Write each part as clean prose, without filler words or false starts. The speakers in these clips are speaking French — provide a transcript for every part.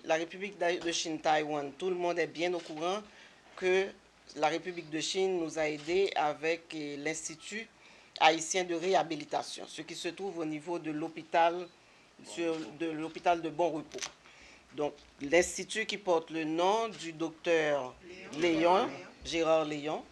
la République de Chine, Taïwan, tout le monde est bien au courant que la République de Chine nous a aidés avec l'Institut haïtien de réhabilitation, ce qui se trouve au niveau de l'hôpital de Bon Repos. Donc, l'institut qui porte le nom du docteur Léon, Gérard Léon,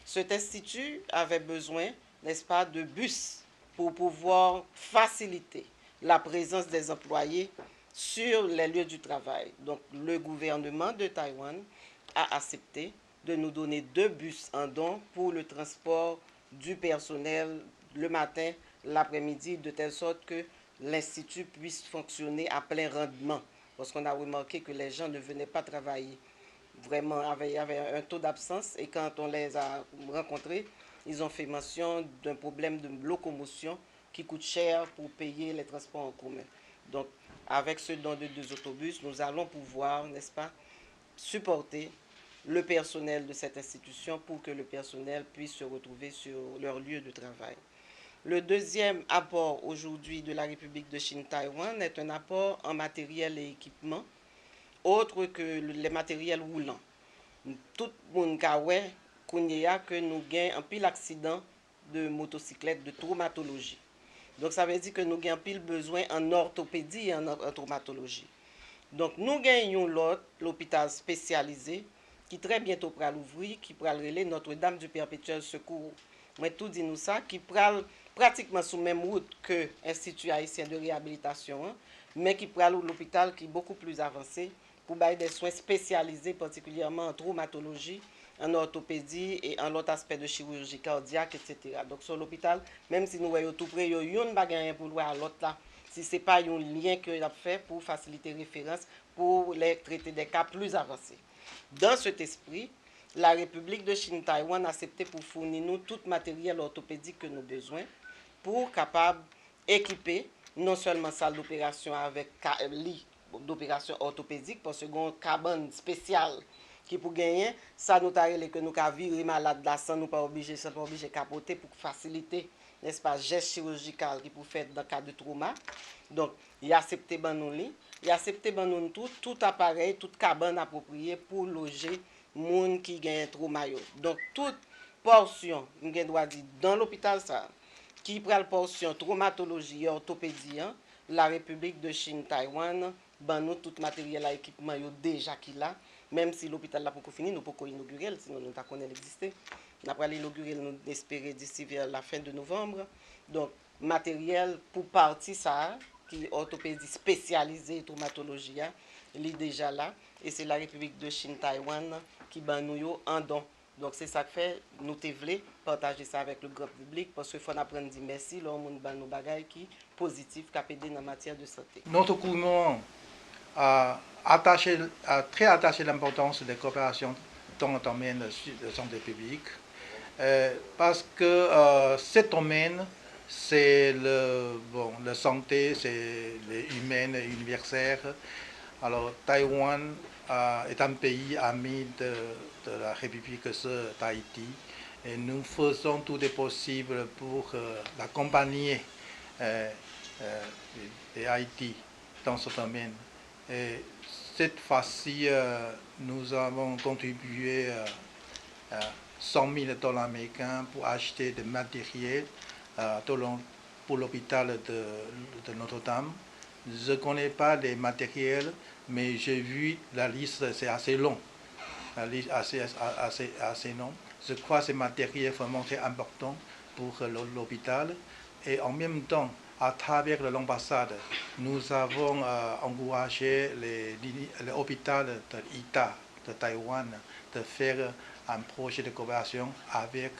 cet institut avait besoin, n'est-ce pas, de bus pour pouvoir faciliter la présence des employés sur les lieux du travail. Donc, le gouvernement de Taïwan a accepté de nous donner 2 bus en don pour le transport du personnel le matin, l'après-midi, de telle sorte que l'institut puisse fonctionner à plein rendement. Parce qu'on a remarqué que les gens ne venaient pas travailler. Vraiment, il y avait un taux d'absence et quand on les a rencontrés, ils ont fait mention d'un problème de locomotion qui coûte cher pour payer les transports en commun. Donc, avec ce don de 2 autobus, nous allons pouvoir, n'est-ce pas, supporter le personnel de cette institution pour que le personnel puisse se retrouver sur leur lieu de travail. Le deuxième apport aujourd'hui de la République de Chine-Taïwan est un apport en matériel et équipement, autre que les matériels roulants. Tout le monde sait que nous avons un pile accident de motocyclette, de traumatologie. Donc ça veut dire que nous avons pile besoin en orthopédie et en traumatologie. Donc nous gagnons l'hôpital spécialisé qui très bientôt pourra l'ouvrir, qui pourra relayer Notre-Dame du Perpétuel Secours. Moi tout dit nous ça, qui pourra pratiquement sous même route que l'Institut haïtien de réhabilitation, mais qui pourra l'hôpital qui est beaucoup plus avancé pour bailler des soins spécialisés, particulièrement en traumatologie, en orthopédie et en l'autre aspect de chirurgie cardiaque, etc. Donc sur l'hôpital, même si nous voyons tout près, il y a un bagage pour voir l'autre là. Si ce n'est pas un lien que a fait pour faciliter référence pour les traiter des cas plus avancés. Dans cet esprit, la République de Chine-Taïwan a accepté pour fournir nous tout matériel orthopédique que nous avons besoin pour capable équiper non seulement salle d'opération avec lit d'opération orthopédique, parce que une cabane spéciale qui pour gagner, ça nous tarelle que nous avons viré malade là sans nous pas obligé capoter pour faciliter, n'est-ce pas, geste chirurgical qui pour faire dans le cas de trauma. Donc, il a accepté nous lit, il a accepté nous tout appareil, toute cabane appropriée pour loger moun qui gagne trauma. Donc, toute portion, on doit dire dans l'hôpital ça, qui prend la portion traumatologie et orthopédie, la République de Chine, Taïwan, ben nous tout matériel et équipement déjà qu'il a, même si l'hôpital n'a pas fini, nous ne pouvons pas inaugurer, sinon nous ne connaissons l'exister. Nous allons l'inaugurer, nous espérons d'ici vers la fin de novembre. Donc, matériel pour partie ça, qui est orthopédie spécialisée traumatologie, il est déjà là. Et c'est la République de Chine, Taïwan, qui ben nous en don. Donc c'est ça que fait, nous te voulons partager ça avec le grand public parce qu'il faut apprendre à dire merci, là, on a nos bagages qui positifs, qui aident dans la matière de santé. Notre gouvernement a très attaché l'importance des coopérations dans le domaine de santé publique parce que ce domaine, c'est la santé, c'est humaine et universelle. Alors Taïwan est un pays ami de la République d'Haïti et nous faisons tout est possible pour l'accompagner de Haïti dans ce domaine. Et cette fois-ci, nous avons contribué à 100 000 $ américains pour acheter des matériels pour l'hôpital de Notre-Dame. Je ne connais pas les matériels, mais j'ai vu la liste, c'est assez long. La liste assez long. Je crois que ces matériels sont vraiment très importants pour l'hôpital. Et en même temps, à travers l'ambassade, nous avons encouragé l'hôpital de l'ITA de Taïwan de faire un projet de coopération avec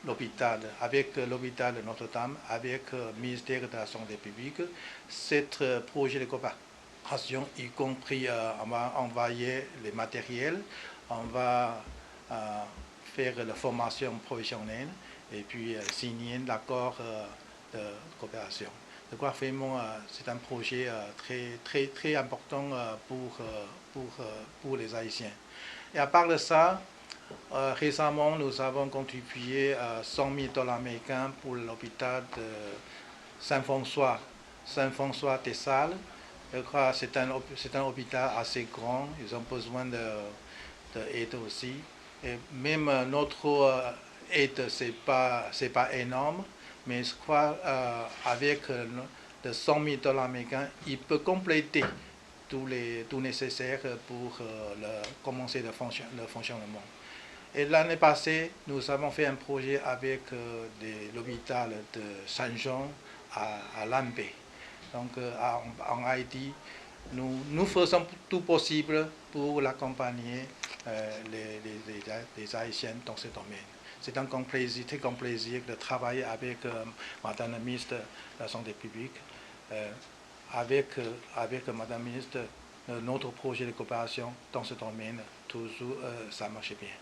l'hôpital de Notre-Dame, avec le ministère de la Santé publique. Cet projet de coopération, y compris, on va envoyer les matériels, on va faire la formation professionnelle et puis signer l'accord de coopération. Je crois vraiment c'est un projet très important pour les Haïtiens. Et à part de ça, récemment, nous avons contribué 100 000 $ américains pour l'hôpital de Saint-François des Salles Je crois que c'est un hôpital assez grand, ils ont besoin d'aide aussi. Et même notre aide, ce n'est pas énorme, mais je crois qu'avec de 100 000 $ américains, il peut compléter tout nécessaire pour commencer le fonctionnement. Et l'année passée, nous avons fait un projet avec l'hôpital de Saint-Jean à Lambé. Donc en Haïti, nous faisons tout possible pour l'accompagner les Haïtiens dans ce domaine. C'est un très grand plaisir de travailler avec Madame la ministre de la Santé publique, avec Madame la ministre, notre projet de coopération dans ce domaine, toujours ça marche bien.